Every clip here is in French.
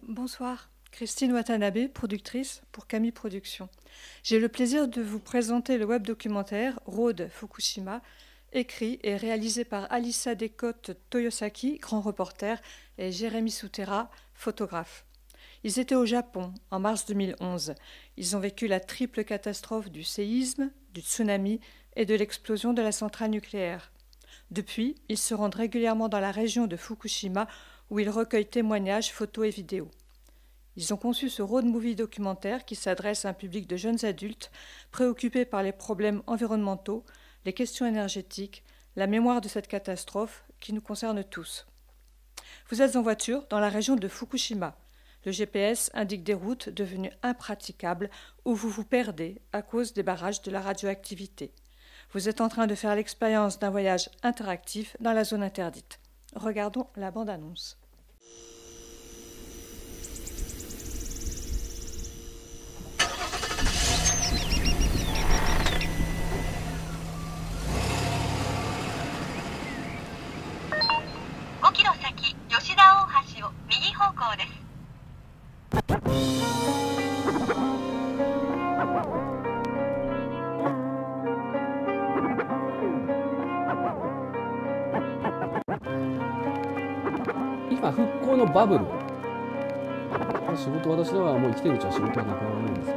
Bonsoir, Christine Watanabe, productrice pour Camille Productions. J'ai le plaisir de vous présenter le web documentaire Road Fukushima, écrit et réalisé par Alissa Decote Toyosaki, grand reporter, et Jérémy Soutera, photographe. Ils étaient au Japon en mars 2011. Ils ont vécu la triple catastrophe du séisme, du tsunami et de l'explosion de la centrale nucléaire. Depuis, ils se rendent régulièrement dans la région de Fukushima où ils recueillent témoignages, photos et vidéos. Ils ont conçu ce road movie documentaire qui s'adresse à un public de jeunes adultes préoccupés par les problèmes environnementaux, les questions énergétiques, la mémoire de cette catastrophe qui nous concerne tous. Vous êtes en voiture dans la région de Fukushima. Le GPS indique des routes devenues impraticables où vous vous perdez à cause des barrages de la radioactivité. Vous êtes en train de faire l'expérience d'un voyage interactif dans la zone interdite. Regardons la bande-annonce.今、復興のバブル。仕事、私はもう生きてるうちは仕事はなくならないんですよ。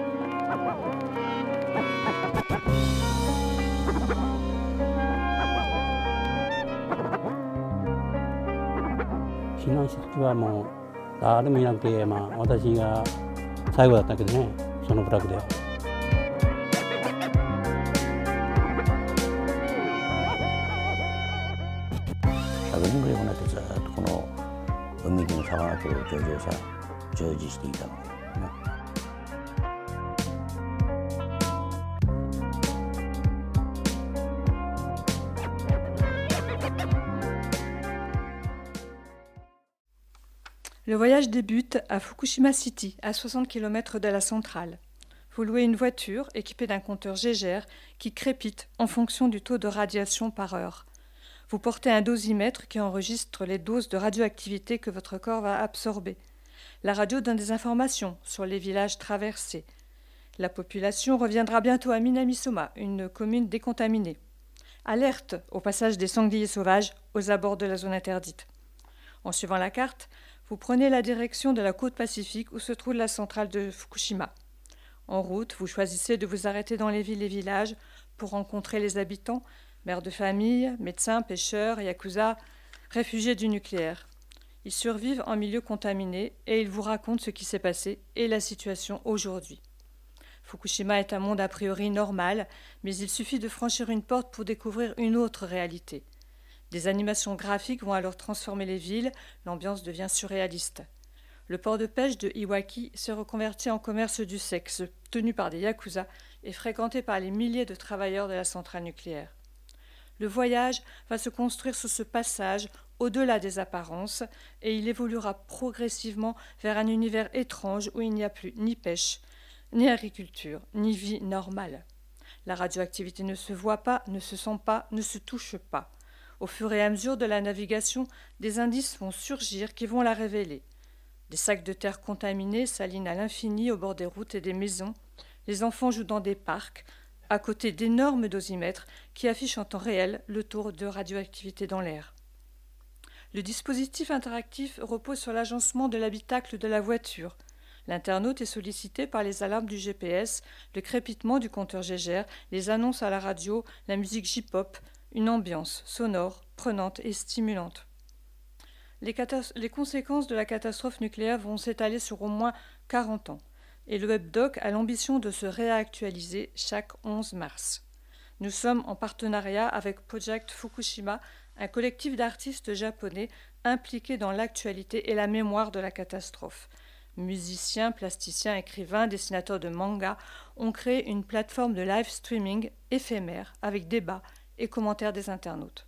避難先はもう誰もいなくて、私が最後だったけどね、その部落では。100人ぐらい来なきゃずっとこの海に沢がと上場者従事していたので、Le voyage débute à Fukushima City, à 60 km de la centrale. Vous louez une voiture équipée d'un compteur Geiger qui crépite en fonction du taux de radiation par heure. Vous portez un dosimètre qui enregistre les doses de radioactivité que votre corps va absorber. La radio donne des informations sur les villages traversés. La population reviendra bientôt à Minamisoma, une commune décontaminée. Alerte au passage des sangliers sauvages aux abords de la zone interdite. En suivant la carte, vous prenez la direction de la côte pacifique où se trouve la centrale de Fukushima. En route, vous choisissez de vous arrêter dans les villes et villages pour rencontrer les habitants, mères de famille, médecins, pêcheurs, yakuza, réfugiés du nucléaire. Ils survivent en milieu contaminé et ils vous racontent ce qui s'est passé et la situation aujourd'hui. Fukushima est un monde a priori normal, mais il suffit de franchir une porte pour découvrir une autre réalité. Des animations graphiques vont alors transformer les villes, l'ambiance devient surréaliste. Le port de pêche de Iwaki se reconvertit en commerce du sexe, tenu par des yakuza et fréquenté par les milliers de travailleurs de la centrale nucléaire. Le voyage va se construire sur ce passage au-delà des apparences et il évoluera progressivement vers un univers étrange où il n'y a plus ni pêche, ni agriculture, ni vie normale. La radioactivité ne se voit pas, ne se sent pas, ne se touche pas. Au fur et à mesure de la navigation, des indices vont surgir qui vont la révéler. Des sacs de terre contaminés s'alignent à l'infini au bord des routes et des maisons. Les enfants jouent dans des parcs, à côté d'énormes dosimètres qui affichent en temps réel le taux de radioactivité dans l'air. Le dispositif interactif repose sur l'agencement de l'habitacle de la voiture. L'internaute est sollicité par les alarmes du GPS, le crépitement du compteur Geiger, les annonces à la radio, la musique J-pop, une ambiance sonore, prenante et stimulante. Les conséquences de la catastrophe nucléaire vont s'étaler sur au moins 40 ans, et le webdoc a l'ambition de se réactualiser chaque 11 mars. Nous sommes en partenariat avec Project Fukushima, un collectif d'artistes japonais impliqués dans l'actualité et la mémoire de la catastrophe. Musiciens, plasticiens, écrivains, dessinateurs de manga ont créé une plateforme de live streaming éphémère avec débats et commentaires des internautes.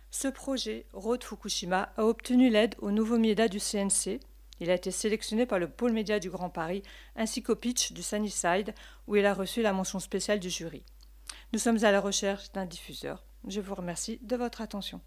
Ce projet, Road Fukushima, a obtenu l'aide au nouveau média du CNC. Il a été sélectionné par le pôle média du Grand Paris ainsi qu'au pitch du Sunnyside où il a reçu la mention spéciale du jury. Nous sommes à la recherche d'un diffuseur. Je vous remercie de votre attention.